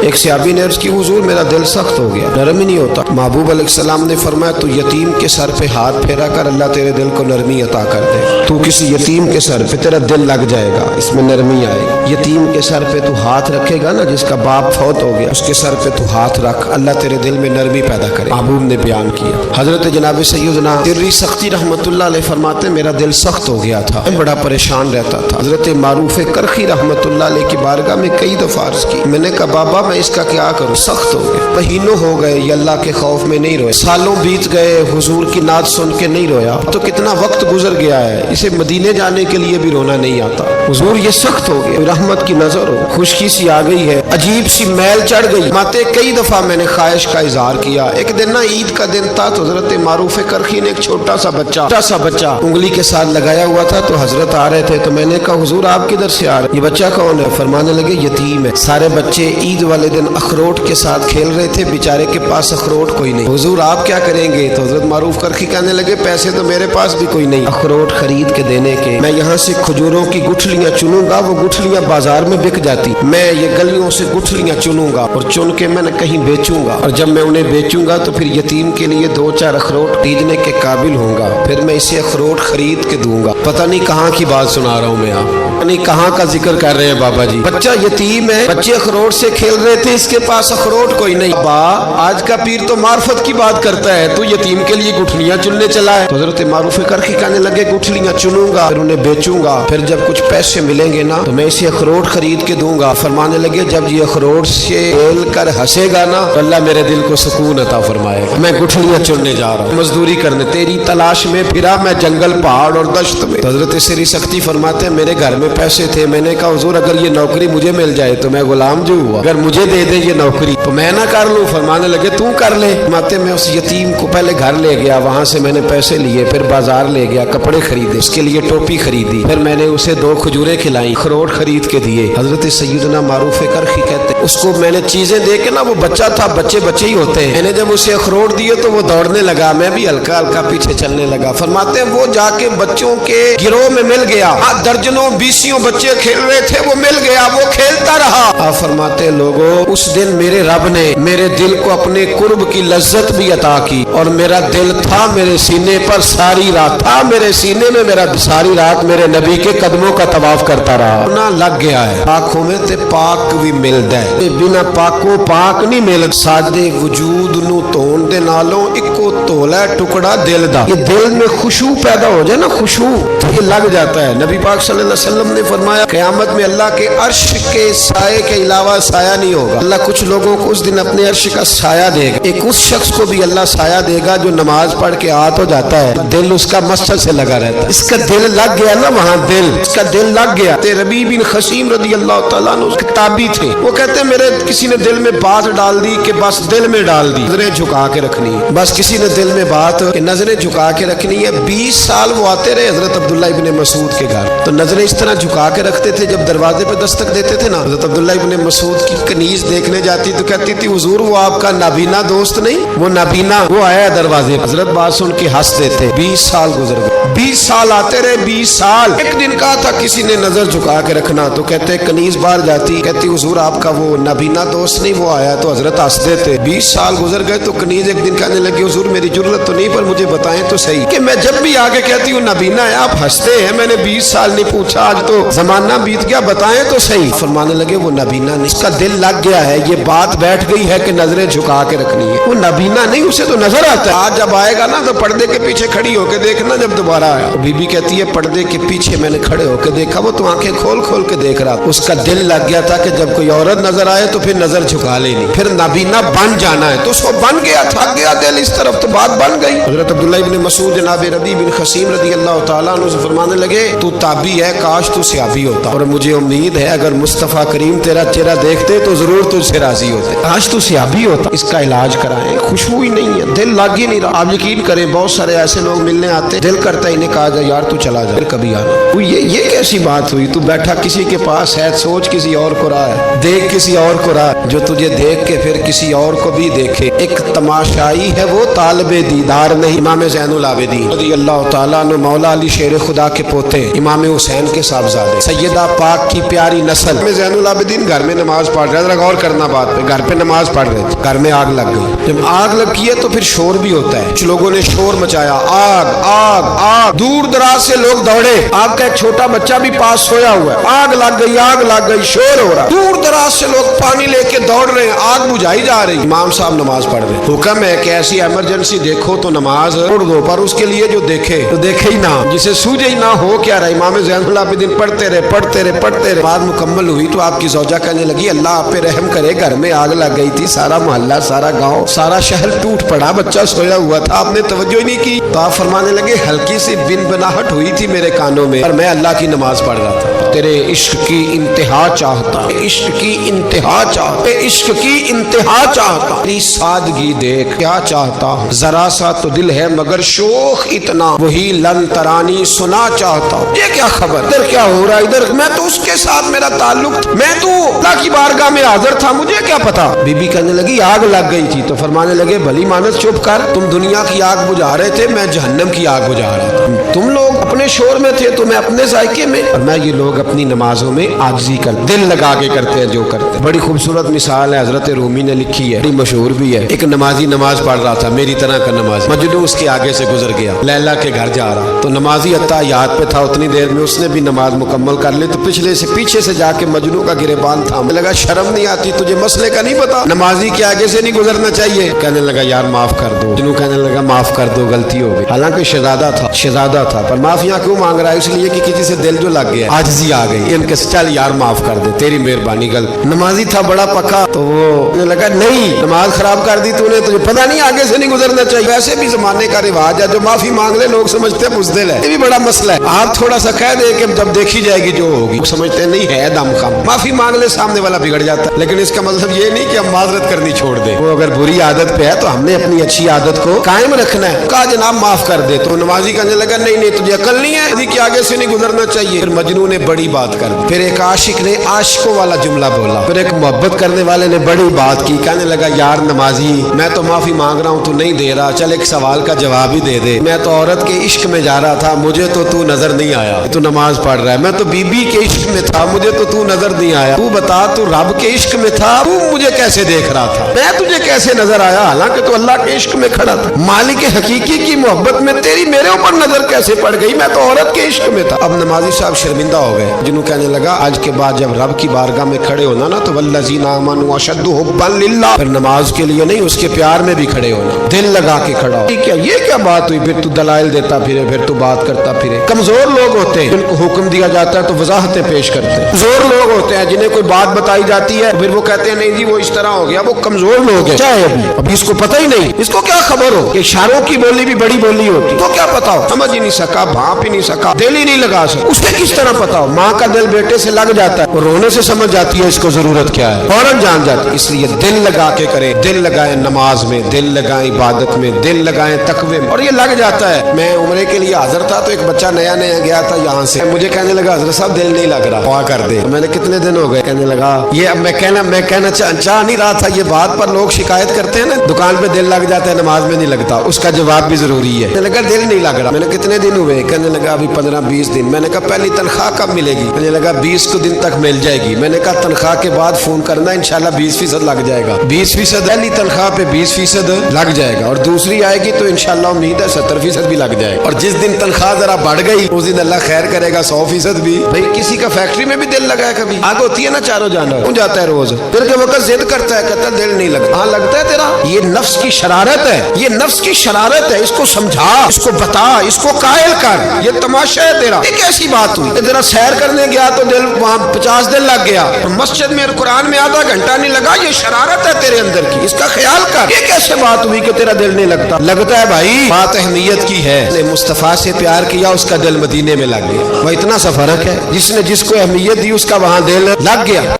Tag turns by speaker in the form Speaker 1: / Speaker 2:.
Speaker 1: ایک صحابی نے عرض کی حضور میرا دل سخت ہو گیا، نرم ہی نہیں ہوتا۔ محبوب علیہ السلام نے فرمایا تو یتیم کے سر پہ ہاتھ پھیرا کر، اللہ تیرے دل کو نرمی عطا کر دے۔ تو کسی یتیم کے سر پہ تیرا دل لگ جائے گا، اس میں نرمی آئے گی۔ یتیم کے سر پہ تو ہاتھ رکھے گا نا، جس کا باپ فوت ہو گیا اس کے سر پہ تو ہاتھ رکھ، اللہ تیرے دل میں نرمی پیدا کرے۔ محبوب نے بیان کیا۔ حضرت جناب سیدنا سری سختی رحمت اللہ علیہ فرماتے میرا دل سخت ہو گیا تھا، میں بڑا پریشان رہتا تھا۔ حضرت معروف کرخی رحمت اللہ علیہ کی بارگاہ میں کئی دفعہ عرض کی، میں نے کہا بابا میں اس کا کیا کروں، سخت ہو گیا۔ مہینوں ہو گئے یہ اللہ کے خوف میں نہیں روئے، سالوں بیت گئے حضور کی نعت سن کے نہیں رویا، تو کتنا وقت گزر گیا ہے، اسے مدینے جانے کے لیے بھی رونا نہیں آتا۔ حضور یہ سخت ہو گیا، رحمت کی نظر ہو، خشکی سی آ گئی ہے، عجیب سی میل چڑھ گئی۔ ماتے کئی دفعہ میں نے خواہش کا اظہار کیا۔ ایک دن نا عید کا دن تھا تو حضرت معروف کرخی نے ایک چھوٹا سا بچہ انگلی کے ساتھ لگایا ہوا تھا، تو حضرت آ رہے تھے تو میں نے کہا حضور آپ کدھر سے آ رہے، یہ بچہ کون ہے؟ فرمانے لگے یتیم ہے۔ سارے بچے عید والے دن اخروٹ کے ساتھ کھیل رہے تھے، بیچارے کے پاس اخروٹ کوئی نہیں۔ حضور آپ کیا کریں گے؟ تو حضرت معروف کرخی کہنے لگے پیسے تو میرے پاس بھی کوئی نہیں اخروٹ خرید کے دینے کے، میں یہاں سے کھجوروں کی گٹھلیاں چنوں گا، وہ گٹھلیاں بازار میں بک جاتی، میں یہ گلیوں سے گٹھلیاں چنوں گا اور چن کے میں کہیں بیچوں گا، اور جب میں انہیں بیچوں گا تو پھر یتیم کے لیے 2-4 اخروٹ خریدنے کے قابل ہوں گا، پھر میں اسے اخروٹ خرید کے دوں گا۔ پتہ نہیں کہاں کی بات سنا رہا ہوں میں، آپ پتہ نہیں کہاں کا ذکر کر رہے ہیں بابا جی۔ بچہ یتیم ہے، بچے اخروٹ سے کھیل رہے تھے، اس کے پاس اخروٹ کوئی نہیں۔ با آج کا پیر تو معرفت کی بات کرتا ہے، تو یتیم کے لیے گٹھلیاں چننے چلا ہے۔ تو حضرت معروف کرخی کہنے لگے گٹھلیاں چنوں گا، پھر انہیں بیچوں گا، پھر جب کچھ پیسے ملیں گے نا تو میں اسے اخروٹ خرید کے دوں گا۔ فرمانے لگے جب یہ اخروٹ سے کھیل کر ہنسے گا نا تو اللہ میرے دل کو سکون عطا فرمائے گا۔ میں گٹھلیاں چننے جا رہا ہوں، مزدوری کرنے، تیری تلاش میں پھرا میں جنگل پہاڑ اور دشت میں۔ تو حضرت سری سختی فرماتے ہیں میرے گھر میں پیسے تھے، میں نے کہا حضور اگر یہ نوکری مجھے مل جائے تو میں غلام جو ہوا، اگر مجھے دے دے یہ نوکری تو میں نہ کر لوں؟ فرمانے لگے تو کر لے۔ ماتے میں اس یتیم کو پہلے گھر لے گیا، وہاں سے میں نے پیسے لیے، پھر بازار لے گیا، کپڑے خریدے، اس کے لیے ٹوپی خریدی، پھر میں نے اسے 2 کھجوریں کھلائیں، اخروٹ خرید کے دیے۔ حضرت سیدنا معروف کرخی کہتے ہیں اس کو میں نے چیزیں دے کے نا، وہ بچہ تھا، بچے ہی ہوتے ہیں، میں نے جب اسے اخروٹ دیے تو وہ دوڑنے لگا، میں بھی ہلکا ہلکا پیچھے چلنے لگا۔ فرماتے ہیں وہ جا کے بچوں کے گروہ میں مل گیا، درجنوں 20 بچے کھیل رہے تھے، وہ مل گیا، وہ کھیلتا رہا۔ آپ فرماتے ہیں لوگوں اس دن میرے رب نے میرے دل کو اپنے قرب کی لذت بھی عطا کی، اور میرا دل تھا میرے سینے پر ساری رات، تھا میرے سینے میں، میرا ساری رات میرے نبی کے قدموں کا طواف کرتا رہا۔ نہ لگ گیا ہے پاک ہوئے تے پاک بھی ملدا ہے، بنا پاکوں پاک نہیں ملد، سادے وجود نو تون دے نالوں اکو تولا ٹکڑا دل دا۔ یہ دل میں خشوع پیدا ہو جائے نا، خشوع تو یہ لگ جاتا ہے۔ نبی پاک صلی اللہ علیہ وسلم نے فرمایا قیامت میں اللہ کے عرش کے سائے کے علاوہ سایہ نہیں ہوگا، اللہ کچھ لوگوں کو اس دن اپنے عرش کا سایہ دے گا، ایک اس شخص کو بھی اللہ سایہ دے گا جو نماز پڑھ کے ہاتھ ہو جاتا ہے، دل اس کا مسجد سے لگا رہتا ہے، اس کا دل لگ گیا نا وہاں، اس کا دل لگ گیا۔ ربیع بن خثیم رضی اللہ تعالیٰ عنہ کتابی تھے، وہ کہتے ہیں میرے کسی نے دل میں بات ڈال دی کہ بس دل میں ڈال دی، نظریں جھکا کے رکھنی ہے، بس کسی نے دل میں بات کہ نظریں جھکا کے رکھنی ہے۔ 20 سال وہ آتے رہے حضرت عبداللہ ابن مسعود کے گھر، تو نظریں اس طرح جھکا کے رکھتے تھے، جب دروازے پہ دستک دیتے تھے نا، حضرت عبداللہ ابن مسعود کی کنیز دیکھنے جاتی تو کہتی تھی حضور وہ آپ کا نابینا دوست نہیں، وہ نابینا وہ آیا دروازے پہ۔ حضرت بات سن کے ہنس دیتے۔ 20 سال گزر گئے، 20 سال آتے رہے، 20 سال۔ ایک دن کہا تھا کسی نے نظر جھکا کے رکھنا، تو کہتے کنیز باہر جاتی، کہتی حضور آپ کا وہ نابینا دوست نہیں وہ آیا، تو حضرت ہنس دیتے۔ 20 سال گزر گئے تو کنیز ایک دن کہنے لگی حضور میری جرت تو نہیں پر مجھے بتائیں تو صحیح کہ میں جب بھی آگے کہتی ہوں نابینا ہے آپ ہنستے ہیں، میں نے 20 سال نہیں پوچھا، آج تو زمانہ بیت گیا، بتائیں تو صحیح۔ فرمانے لگے وہ نابینا نہیں، اس کا دل لگ گیا ہے، یہ بات بیٹھ گئی ہے کہ نظریں جھکا کے رکھنی ہے، وہ نابینا نہیں اسے تو نظر آتا ہے، آج جب آئے گا نا تو پردے کے پیچھے کھڑی ہو کے دیکھنا جب دوبارہ آیا۔ بی بی کہتی ہے پردے کے پیچھے میں نے کھڑے ہو کے دیکھا، وہ تو آنکھیں کھول کھول کے دیکھ رہا، اس کا دل لگ گیا تھا کہ جب کوئی عورت نظر آئے تو پھر نظر جھکا لینی، پھر نابینا بن جانا ہے، تو اس کو بن گیا، تھک گیا دل اس طرف، تو بات بن گئی۔ حضرت عبداللہ ابن مسعود جناب ربیع بن خثیم رضی اللہ تعالیٰ عنہ سے فرمانے لگے تو تابعی ہے، کاش تو صحابی ہوتا، اور مجھے امید ہے اگر مصطفیٰ کریم تیرا چہرہ دیکھتے تو ضرور تجھ سے راضی ہوتے، کاش تو صحابی ہوتا۔ اس کا علاج کرائیں، خوشبو ہی نہیں ہے، دل لگ ہی نہیں رہا۔ آپ یقین کریں بہت سارے ایسے لوگ ملنے آتے، دل کرتا ہی نہیں کہا جائے یار تو چلا جا، پھر کبھی آنا۔ یہ کیسی بات ہوئی، تو بیٹھا کسی کے پاس ہے، سوچ کسی اور کو رہا ہے، دیکھ کسی اور کو رہا ہے، جو تجھے دیکھ کے پھر کسی اور کو بھی دیکھے، ایک تماشائی ہے وہ तालिब दीदार नहीं। इमाम ज़ैनुल आबिदीन रज़ी अल्लाह ताला अन्हु मौला अली शेर खुदा के पोते इमाम हुसैन के साहबजादे सैयदा पाक की प्यारी नस्ल। इमाम ज़ैनुल आबिदीन घर में नमाज पढ़ रहे थे, गौर करना बात पे, घर पे नमाज पढ़ रहे थे, घर में आग लग गई। जब आग लगी है तो फिर शोर भी होता है, कुछ लोगों ने शोर मचाया, आग आग आग, दूर दराज से लोग दौड़े, आग का एक छोटा बच्चा भी पास सोया हुआ है, आग लग गई, आग लग गई, शोर हो रहा, दूर दराज से लोग पानी लेके दौड़ रहे हैं, आग बुझाई जा रही। इमाम साहब नमाज पढ़ रहे, हुक्म है कि ऐसी इमरजेंसी देखो तो नमाज छोड़ दो, पर उसके लिए जो देखे तो देखे ही ना, जिसे सूझे ही ना हो क्या रहा। इमाम ज़ैनुल आबिदीन पढ़ते रहे पढ़ते रहे पढ़ते रहे, बात मुकम्मल हुई तो आपकी ज़ौजा कहने लगी अल्लाह आप पे रहम करे, घर में आग लग गई थी, सारा मोहल्ला सारा गांव सारा शहर टूट पड़ा, बच्चा सोया हुआ था, आपने तवज्जो ही नहीं की। तो आप फरमाने लगे हल्की सी बिन बनाहट हुई थी मेरे कानों में, पर मैं अल्लाह की नमाज पढ़ रहा था। तेरे इश्क की इंतहा चाहता, इश्क की इंतहा चाहता, इश्क की इंतहा चाहता, तेरी सादगी देख क्या चाहता हूँ, जरा सा तो दिल है मगर शोख इतना, वही लन तरानी सुना चाहता हूँ। ये क्या खबर, इधर क्या हो रहा है, इधर मैं तो उसके साथ मेरा ताल्लुक, मैं तो अल्लाह की बारगाह में हाजिर था, मुझे क्या पता। बीबी कहने लगी आग लग गई थी, तो फरमाने लगे भली मानस चुप कर, तुम दुनिया की आग बुझा रहे थे, मैं जहन्नम की आग बुझा रहा था। तुम लोग अपने शोर में थे तो मैं अपने जायके में, और मैं ये लोग अपनी नमाजों में आजिज़ी कर दिल लगा के करते हैं जो करते हैं। बड़ी खूबसूरत मिसाल है, हजरत रूमी ने लिखी है, बड़ी मशहूर भी है। एक नमाजी नमाज पढ़ रहा था, मेरी तरह का नमाज, मजनू उसके आगे से गुजर गया, लैला के घर जा रहा, तो नमाजी अत्ता याद पे था, उतनी देर में उसने भी नमाज मुकम्मल कर ली, तो पिछले से पीछे से जाके मजनू का गिरेबान था, लगा शर्म नहीं आती तुझे, मसले का नहीं पता, नमाजी के आगे से नहीं गुजरना चाहिए। कहने लगा यार माफ कर दो, मजनू कहने लगा माफ कर दो, गलती हो गई। हालांकि शहजादा था, पर माफिया क्यों मांग रहा है, इसलिए कि किसी से दिल जो लग गया, आजिज़ी आ गई, इनके चल यार माफ कर दे, तेरी मेहरबानी, गलत। नमाजी था बड़ा पक्का, तो वो लगा नहीं नमाज खराब कर दी तूने, तुझे पता नहीं आगे से नहीं गुजरना चाहिए। वैसे भी जमाने का रिवाज है, जो माफी मांग ले लोग समझते हैं बुज़दिल है, ये भी बड़ा मसला है। आप थोड़ा सा कह दे कि जब देखी जाएगी जो होगी, समझते नहीं है दम कम, माफी मांग ले सामने वाला बिगड़ जाता है। लेकिन इसका मतलब ये नहीं कि हम माजरत करनी छोड़ दे, वो अगर बुरी आदत पे है तो हमने अपनी अच्छी आदत को कायम रखना है। कहा जनाब माफ कर दे, तो नमाजी कहने लगा नहीं नहीं तुझे अकल नहीं है, यदि कि आगे से नहीं गुजरना चाहिए। फिर मजनू ने बड़ी बात कर दी, फिर एक आशिक ने आशिकों वाला जुमला बोला, फिर एक मोहब्बत करने वाले ने बड़ी बात की, कहने लगा यार नमाजी मैं तो माफी मांग रहा हूँ, तू नहीं दे रहा, चल एक सवाल का जवाब ही दे दे। मैं तो औरत के इश्क में जा रहा था, मुझे तो तू नजर नहीं आया, तू नमाज पढ़ रहा है। मैं तो बीबी के इश्क में था, मुझे तो तू नजर नहीं आया। तू बता तू रब के इश्क में था, तू मुझे कैसे देख रहा था, मैं तुझे कैसे नजर आया, हालांकि तू अल्लाह के इश्क में खड़ा था। मालिक हकीकी की मोहब्बत में तेरी मेरे ऊपर नजर कैसे पड़ गई, मैं तो औरत के इश्क में था। अब नमाजी साहब शर्मिंदा हो गए, जिन्हों कहने लगा आज के बाद जब रब की बारगाह में खड़े होना ना तो वल्लज़ीना आमनू अशद्दु हुब्बन लिल्लाह, फिर नमाज के लिए नहीं उसके प्यार में भी खड़े होना, दिल लगा के खड़ा हो। ये क्या बात हुई, फिर तू दलाइल देता फिरे, फिर तू बात करता फिरे। कमजोर लोग होते हैं जिनको हुक्म दिया जाता है तो वजाहतें पेश करते हैं, कमजोर लोग होते हैं जिन्हें कोई बात बताई जाती है फिर वो कहते हैं नहीं जी वो इस तरह हो गया, वो कमजोर लोग हैं। चाहे अभी इसको पता ही नहीं, इसको क्या खबर हो, इशारों की बोली भी बड़ी बोली होती, तो क्या पता हो, समझ ही नहीं सका, भाप ही नहीं सका, दिल ही नहीं लगा सका, उससे किस तरह पता हो। माँ का दिल बेटे से लग जाता है, वो रोने से समझ जाती है इसको जरूरत क्या है, फौरन जान जाती है। इसलिए दिल लगा के करे, दिल लगाए नमाज में, दिल लगाए इबादत में, दिल लगाए तकवे में, और ये लग जाता है। मैं उम्रे के लिए हाजिर था तो एक बच्चा नया नया गया था यहाँ से, मुझे कहने लगा हज़रत साहब दिल नहीं लग रहा, दुआ कर दे। तो मैंने कितने दिन हो गए, कहने लगा ये अब मैं कहना चाह नहीं रहा था ये बात, पर लोग शिकायत करते हैं ना दुकान पे दिल लग जाता है नमाज में नहीं लगता, उसका जवाब भी जरूरी है। कहने लगा दिल नहीं लग रहा, मैंने कितने दिन हुए, कहने लगा अभी 15-20 दिन। मैंने कहा पहली तनख्वाह कब मिलेगी, कहने लगा 20 दिन तक मिल जाएगी। मैंने कहा तनख्वाह के बाद फोन करना, इंशाल्लाह 20% लग जाएगा। 20% पहली तनख्वाह पे 20% लग जाएगा, और दूसरी आएगी तो इंशाल्लाह उम्मीद है 70% भी लग जाएगा। और जिस दिन तनख्वाह जरा बढ़ गई उस दिन अल्लाह खैर करेगा 100% भी। भाई किसी का फैक्ट्री में भी दिल लगा है, कभी आग होती है ना चारों जानवर, हो जाता है रोज, दिल के वक्त जिद करता है, कहता है दिल नहीं लगता। हाँ लगता है तेरा, ये नफ्स की शरारत है, ये नफ्स की शरारत है, इसको समझा, इसको बता, इसको कायल कर, ये तमाशा है तेरा। एक ऐसी बात हुई जरा सैर करने गया तो दिल वहाँ 50 दिन लग गया, मस्जिद में कुरान में आधा घंटा नहीं लगा, ये शरारत है तेरे अंदर की, इसका ख्याल कर। ये कैसे बात हुई कि तेरा दिल नहीं लगता, लगता है भाई, बात अहमियत की है। मुस्तफा से प्यार किया, उसका दिल मदीने में लग गया, वह इतना सा फर्क है, जिसने जिसको अहमियत दी उसका वहां दिल लग गया।